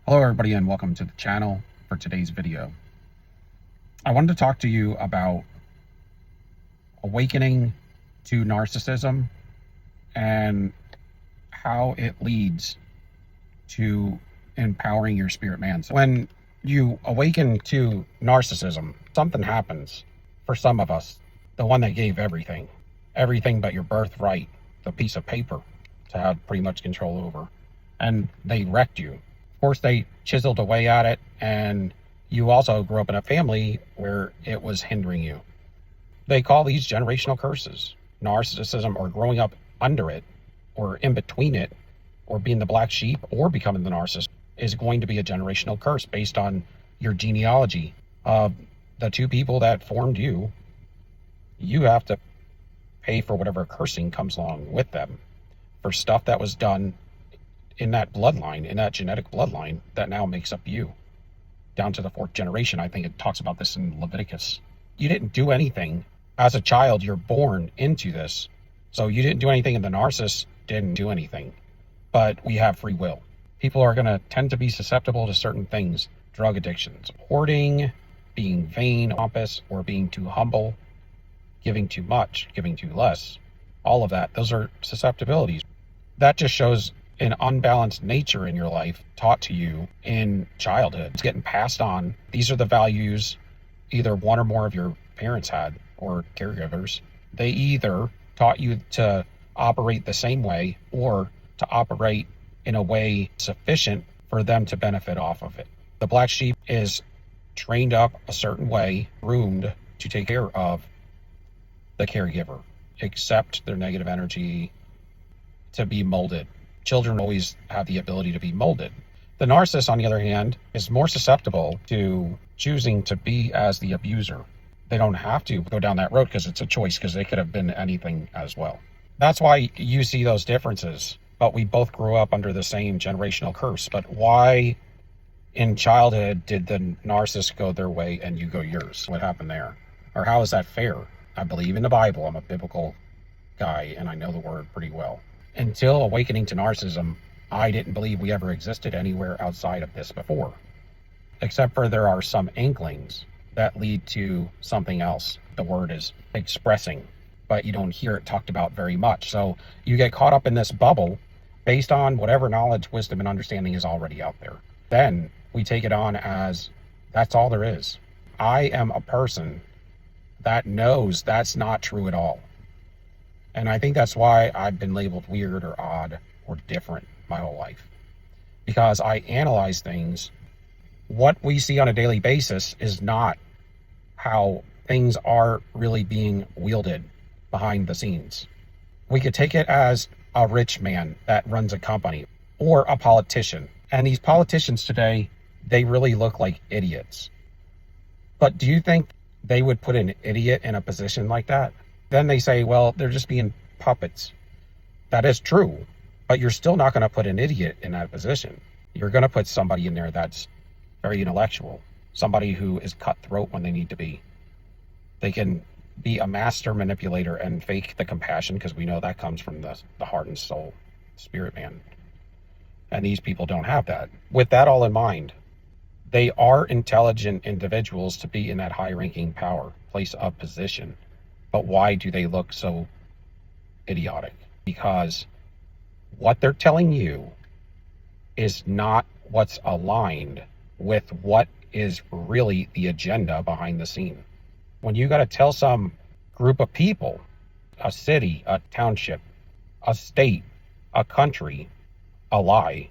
Hello everybody and welcome to the channel for today's video. I wanted to talk to you about awakening to narcissism and how it leads to empowering your spirit man. So when you awaken to narcissism, something happens for some of us. The one that gave everything but your birthright, the piece of paper to have pretty much control over, and they wrecked you. Of course, they chiseled away at it, and you also grew up in a family where it was hindering you. They call these generational curses. Narcissism, or growing up under it, or in between it, or being the black sheep, or becoming the narcissist, is going to be a generational curse based on your genealogy of the two people that formed you. You have to pay for whatever cursing comes along with them for stuff that was done in that bloodline, in that genetic bloodline that now makes up you, down to the fourth generation. I think it talks about this in Leviticus. You didn't do anything as a child. You're born into this, so you didn't do anything, and the narcissist didn't do anything. But we have free will. People are going to tend to be susceptible to certain things: drug addictions, hoarding, being vain, pompous, or being too humble, giving too much, giving too less. All of that, those are susceptibilities. That just shows an unbalanced nature in your life taught to you in childhood. It's getting passed on. These are the values either one or more of your parents had, or caregivers. They either taught you to operate the same way or to operate in a way sufficient for them to benefit off of it. The black sheep is trained up a certain way, groomed to take care of the caregiver, accept their negative energy, to be molded. Children always have the ability to be molded. The narcissist, on the other hand, is more susceptible to choosing to be as the abuser. They don't have to go down that road because it's a choice, because they could have been anything as well. That's why you see those differences. But we both grew up under the same generational curse. But why in childhood did the narcissist go their way and you go yours? What happened there? Or how is that fair? I believe in the Bible. I'm a biblical guy and I know the word pretty well. Until awakening to narcissism, I didn't believe we ever existed anywhere outside of this before. Except for there are some inklings that lead to something else. The word is expressing, but you don't hear it talked about very much. So you get caught up in this bubble based on whatever knowledge, wisdom, and understanding is already out there. Then we take it on as that's all there is. I am a person that knows that's not true at all. And I think that's why I've been labeled weird or odd or different my whole life. Because I analyze things. What we see on a daily basis is not how things are really being wielded behind the scenes. We could take it as a rich man that runs a company or a politician. And these politicians today, they really look like idiots. But do you think they would put an idiot in a position like that? Then they say, well, they're just being puppets. That is true, but you're still not going to put an idiot in that position. You're going to put somebody in there that's very intellectual, somebody who is cutthroat when they need to be. They can be a master manipulator and fake the compassion, because we know that comes from the heart and soul, spirit man. And these people don't have that. With that all in mind, they are intelligent individuals to be in that high-ranking power, place of position. But why do they look so idiotic? Because what they're telling you is not what's aligned with what is really the agenda behind the scene. When you got to tell some group of people, a city, a township, a state, a country, a lie,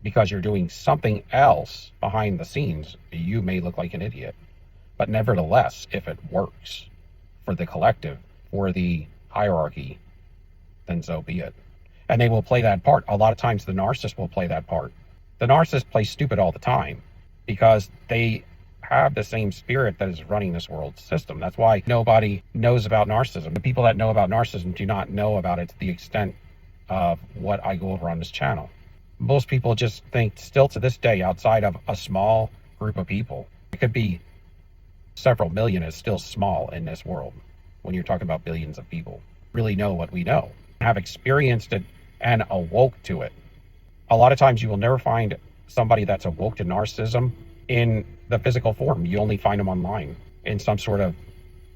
because you're doing something else behind the scenes, you may look like an idiot. But nevertheless, if it works for the collective, for the hierarchy, then so be it. And they will play that part. A lot of times the narcissist will play that part. The narcissist plays stupid all the time because they have the same spirit that is running this world system. That's why nobody knows about narcissism. The people that know about narcissism do not know about it to the extent of what I go over on this channel. Most people just think, still to this day, outside of a small group of people, it could be several million, is still small in this world when you're talking about billions of people really know what we know, have experienced it and awoke to it. A lot of times you will never find somebody that's awoke to narcissism in the physical form. You only find them online in some sort of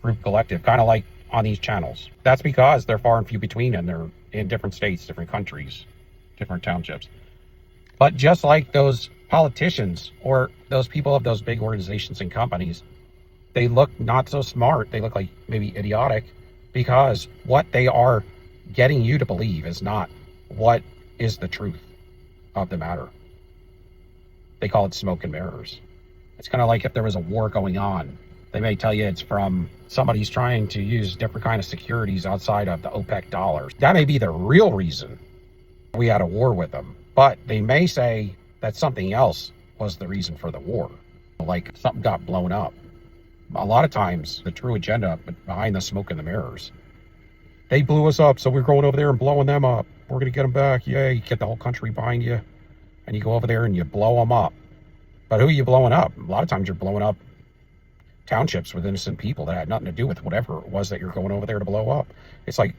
group collective, kind of like on these channels. That's because they're far and few between, and they're in different states, different countries, different townships. But just like those politicians or those people of those big organizations and companies, they look not so smart. They look like maybe idiotic, because what they are getting you to believe is not what is the truth of the matter. They call it smoke and mirrors. It's kind of like if there was a war going on, they may tell you it's from somebody's trying to use different kind of securities outside of the OPEC dollars. That may be the real reason we had a war with them, but they may say that something else was the reason for the war, like something got blown up. A lot of times, the true agenda behind the smoke and the mirrors, they blew us up, so we're going over there and blowing them up. We're going to get them back. Yay, you get the whole country behind you, and you go over there and you blow them up. But who are you blowing up? A lot of times you're blowing up townships with innocent people that had nothing to do with whatever it was that you're going over there to blow up. It's like,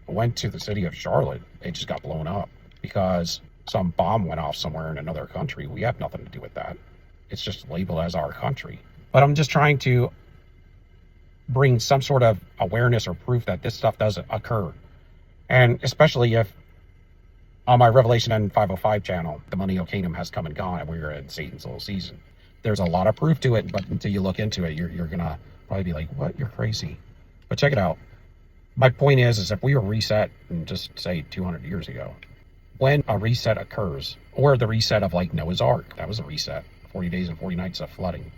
I went to the city of Charlotte. It just got blown up because some bomb went off somewhere in another country. We have nothing to do with that. It's just labeled as our country. But I'm just trying to bring some sort of awareness or proof that this stuff does occur. And especially if on my Revelation N 505 channel, the millennial kingdom has come and gone and we're in Satan's little season. There's a lot of proof to it, but until you look into it, you're going to probably be like, what? You're crazy. But check it out. My point is if we were reset in just say 200 years ago, when a reset occurs, or the reset of like Noah's Ark, that was a reset, 40 days and 40 nights of flooding.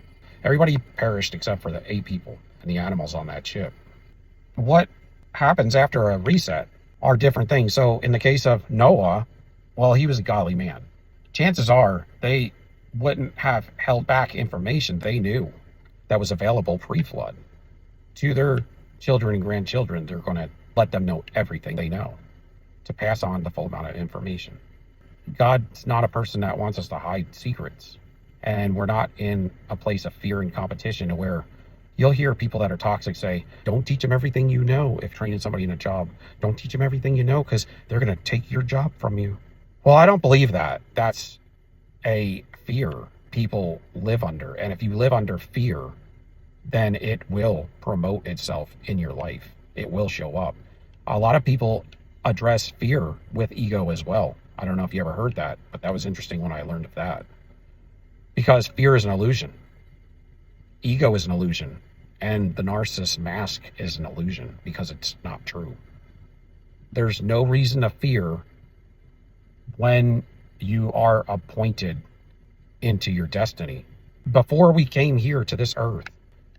Everybody perished except for the 8 people and the animals on that ship. What happens after a reset are different things. So in the case of Noah, well, he was a godly man. Chances are they wouldn't have held back information they knew that was available pre-flood to their children and grandchildren. They're going to let them know everything they know to pass on the full amount of information. God's not a person that wants us to hide secrets. And we're not in a place of fear and competition where you'll hear people that are toxic say, don't teach them everything you know. If training somebody in a job, don't teach them everything you know because they're going to take your job from you. Well, I don't believe that. That's a fear people live under. And if you live under fear, then it will promote itself in your life. It will show up. A lot of people address fear with ego as well. I don't know if you ever heard that, but that was interesting when I learned of that. Because fear is an illusion. Ego is an illusion. And the narcissist mask is an illusion because it's not true. There's no reason to fear when you are appointed into your destiny. Before we came here to this earth,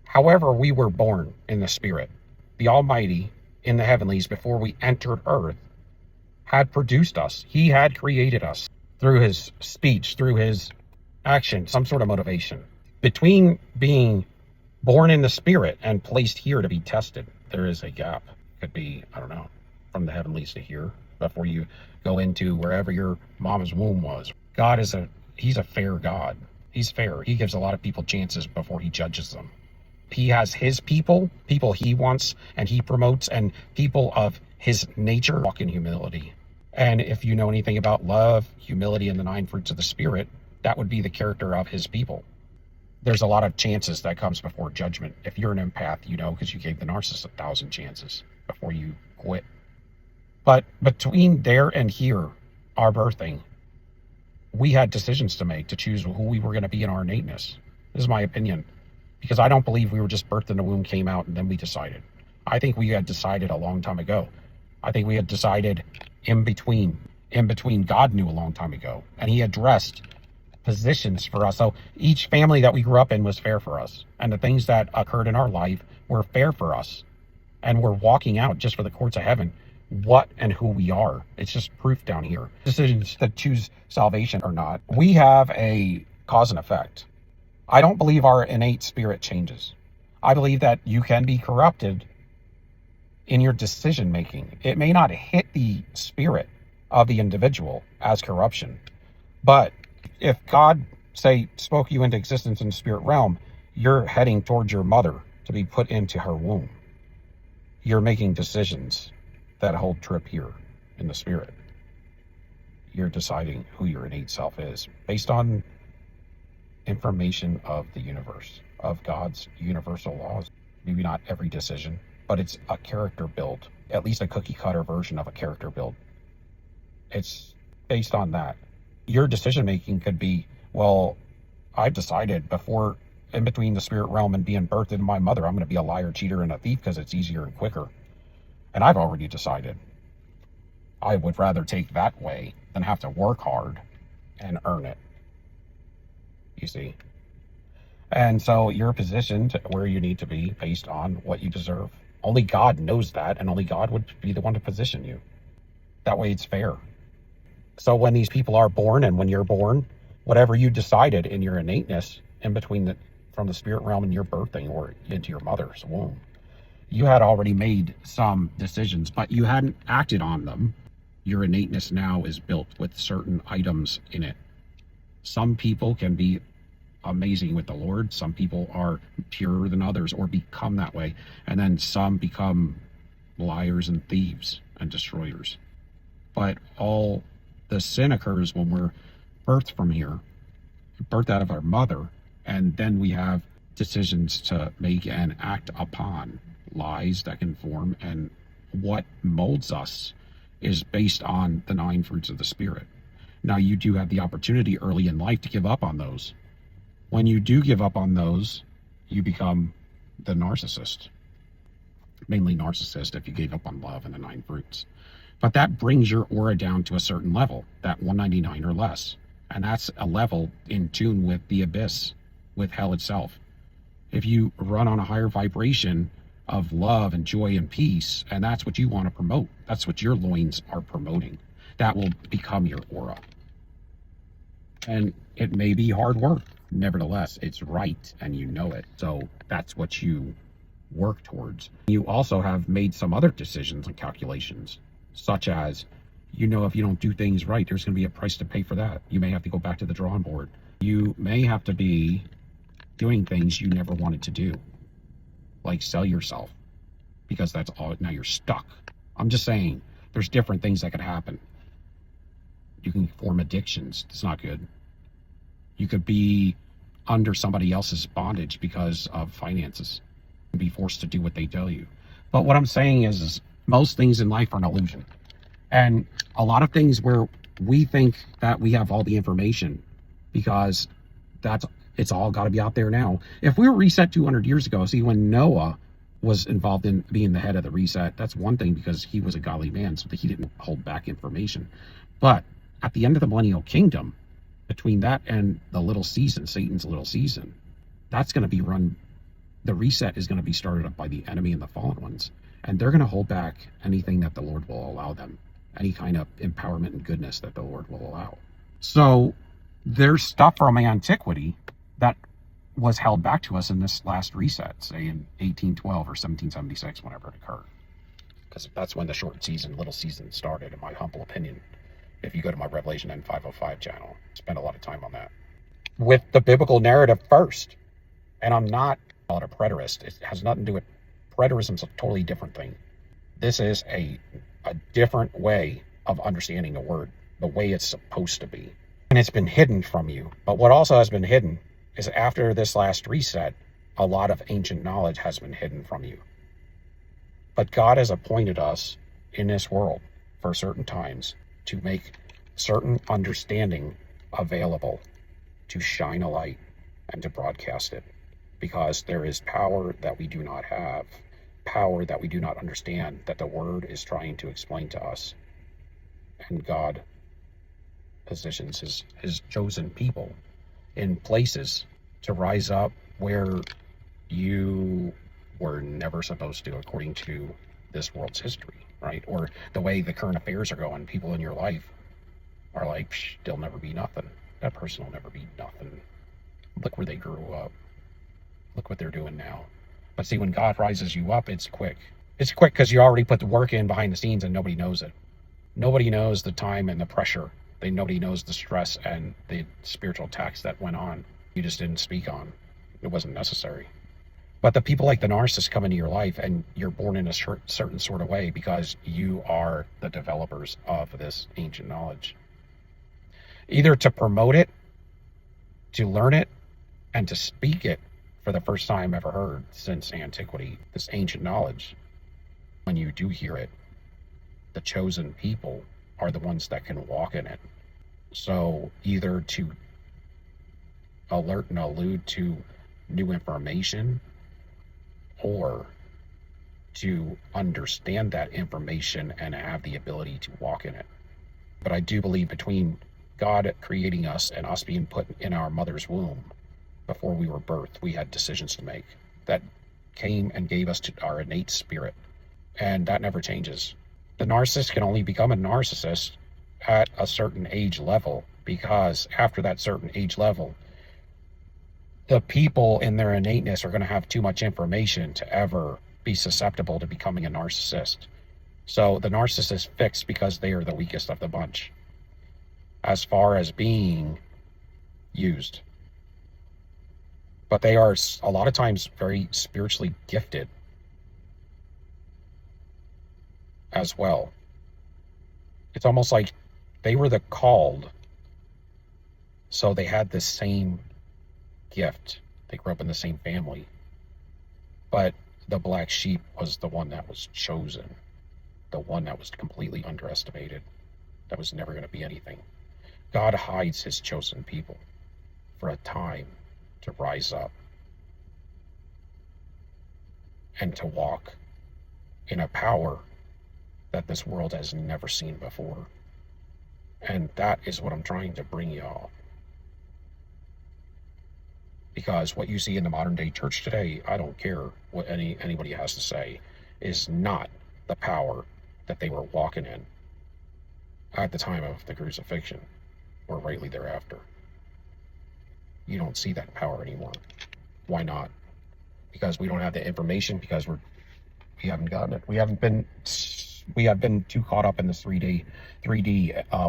however we were born in the spirit, the Almighty in the heavenlies, before we entered earth, had produced us. He had created us through his speech, through his action, some sort of motivation. Between being born in the spirit and placed here to be tested, there is a gap. Could be, I don't know, from the heavenlies to here before you go into wherever your mom's womb was. God is he's a fair God. He's fair. He gives a lot of people chances before he judges them. He has his people he wants and he promotes, and people of his nature walk in humility. And if you know anything about love, humility, and the 9 fruits of the Spirit, that would be the character of his people. There's a lot of chances that comes before judgment. If you're an empath, you know, because you gave the narcissist 1,000 chances before you quit. But between there and here, our birthing, we had decisions to make to choose who we were going to be in our innateness. This is my opinion. Because I don't believe we were just birthed in the womb, came out, and then we decided. I think we had decided a long time ago. I think we had decided in between. God knew a long time ago. And he addressed positions for us. So each family that we grew up in was fair for us. And the things that occurred in our life were fair for us. And we're walking out just for the courts of heaven what and who we are. It's just proof down here. Decisions to choose salvation or not. We have a cause and effect. I don't believe our innate spirit changes. I believe that you can be corrupted in your decision making. It may not hit the spirit of the individual as corruption, but if God, say, spoke you into existence in the spirit realm, you're heading towards your mother to be put into her womb. You're making decisions that hold trip here in the spirit. you're deciding who your innate self is based on information of the universe, of God's universal laws. Maybe not every decision, but it's a character build, at least a cookie cutter version of a character build. It's based on that. Your decision making could be, well, I've decided before, in between the spirit realm and being birthed into my mother, I'm going to be a liar, cheater, and a thief because it's easier and quicker. And I've already decided I would rather take that way than have to work hard and earn it. You see? And so you're positioned where you need to be based on what you deserve. Only God knows that, and only God would be the one to position you. That way it's fair. So when these people are born, and when you're born, whatever you decided in your innateness in between from the spirit realm and your birthing or into your mother's womb, you had already made some decisions, but you hadn't acted on them. Your innateness now is built with certain items in it. Some people can be amazing with the Lord. Some people are purer than others or become that way. And then some become liars and thieves and destroyers. But all the sin occurs when we're birthed from here, birthed out of our mother, and then we have decisions to make and act upon, lies that can form, and what molds us is based on the 9 fruits of the Spirit. Now, you do have the opportunity early in life to give up on those. When you do give up on those, you become the narcissist. Mainly narcissist if you gave up on love and the 9 fruits. But that brings your aura down to a certain level, that 199 or less. And that's a level in tune with the abyss, with hell itself. If you run on a higher vibration of love and joy and peace, and that's what you want to promote, that's what your loins are promoting, that will become your aura. And it may be hard work. Nevertheless, it's right, and you know it. So that's what you work towards. You also have made some other decisions and calculations, such as, you know, if you don't do things right, there's going to be a price to pay for that. You may have to go back to the drawing board. You may have to be doing things you never wanted to do, like sell yourself, because that's all. Now you're stuck. I'm just saying, there's different things that could happen. You can form addictions. It's not good. You could be under somebody else's bondage because of finances and be forced to do what they tell you. But what I'm saying is most things in life are an illusion. And a lot of things where we think that we have all the information because it's all got to be out there now. If we were reset 200 years ago, see, when Noah was involved in being the head of the reset, that's one thing because he was a godly man, so that he didn't hold back information. But at the end of the millennial kingdom, between that and the little season, Satan's little season, that's going to be run. The reset is going to be started up by the enemy and the fallen ones. And they're going to hold back anything that the Lord will allow them, any kind of empowerment and goodness that the Lord will allow. So there's stuff from antiquity that was held back to us in this last reset, say in 1812 or 1776, whenever it occurred. Because that's when the short season, little season started, in my humble opinion. If you go to my Revelation N505 channel, spend a lot of time on that. With the biblical narrative first. And I'm not a preterist. It has nothing to do with preterism. Is a totally different thing. This is a different way of understanding the word, the way it's supposed to be. And it's been hidden from you. But what also has been hidden is after this last reset, a lot of ancient knowledge has been hidden from you. But God has appointed us in this world for certain times to make certain understanding available, to shine a light and to broadcast it, because there is power that we do not have, power that we do not understand, that the word is trying to explain to us. And God positions his chosen people in places to rise up where you were never supposed to, according to this world's history, right? Or the way the current affairs are going, people in your life are like, they'll never be nothing. That person will never be nothing. Look where they grew up. Look what they're doing now. But see, when God rises you up, it's quick. It's quick because you already put the work in behind the scenes and nobody knows it. Nobody knows the time and the pressure. Nobody knows the stress and the spiritual attacks that went on. You just didn't speak on. It wasn't necessary. But the people like the narcissist come into your life and you're born in a certain sort of way because you are the developers of this ancient knowledge. either to promote it, to learn it, and to speak it for the first time ever heard since antiquity, this ancient knowledge. When you do hear it, the chosen people are the ones that can walk in it. So either to alert and allude to new information, or to understand that information and have the ability to walk in it. But I do believe between God creating us and us being put in our mother's womb before we were birthed, we had decisions to make that came and gave us to our innate spirit. And that never changes. The narcissist can only become a narcissist at a certain age level, because after that certain age level, the people in their innateness are going to have too much information to ever be susceptible to becoming a narcissist. So the narcissist is fixed because they are the weakest of the bunch as far as being used. But they are a lot of times very spiritually gifted as well. It's almost like they were the called, so they had the same gift. They grew up in the same family. But the black sheep was the one that was chosen, the one that was completely underestimated, that was never going to be anything. God hides his chosen people for a time to rise up and to walk in a power that this world has never seen before. And that is what I'm trying to bring y'all. Because what you see in the modern day church today, I don't care what anybody has to say, is not the power that they were walking in at the time of the crucifixion or rightly thereafter. You don't see that power anymore. Why not? Because we don't have the information, because we haven't gotten it. We have been too caught up in this 3D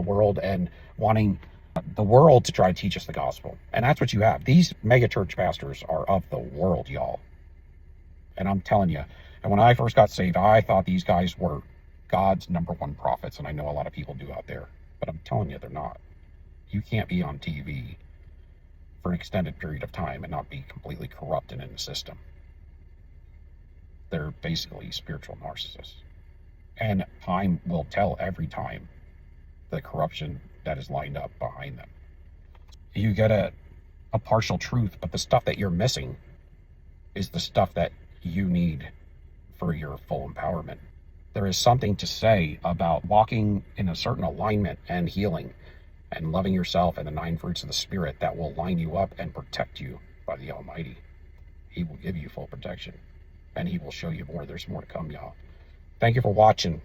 world and wanting the world to try to teach us the gospel. And that's what you have. These mega church pastors are of the world, y'all. And I'm telling you, and when I first got saved, I thought these guys were God's #1 prophets. And I know a lot of people do out there, but I'm telling you, they're not. You can't be on TV for an extended period of time and not be completely corrupted in the system. They're basically spiritual narcissists. And time will tell every time the corruption that is lined up behind them. You get a partial truth, but the stuff that you're missing is the stuff that you need for your full empowerment. There is something to say about walking in a certain alignment and healing and loving yourself and the 9 fruits of the Spirit that will line you up and protect you by the Almighty. He will give you full protection, and he will show you more. There's more to come, y'all. Thank you for watching.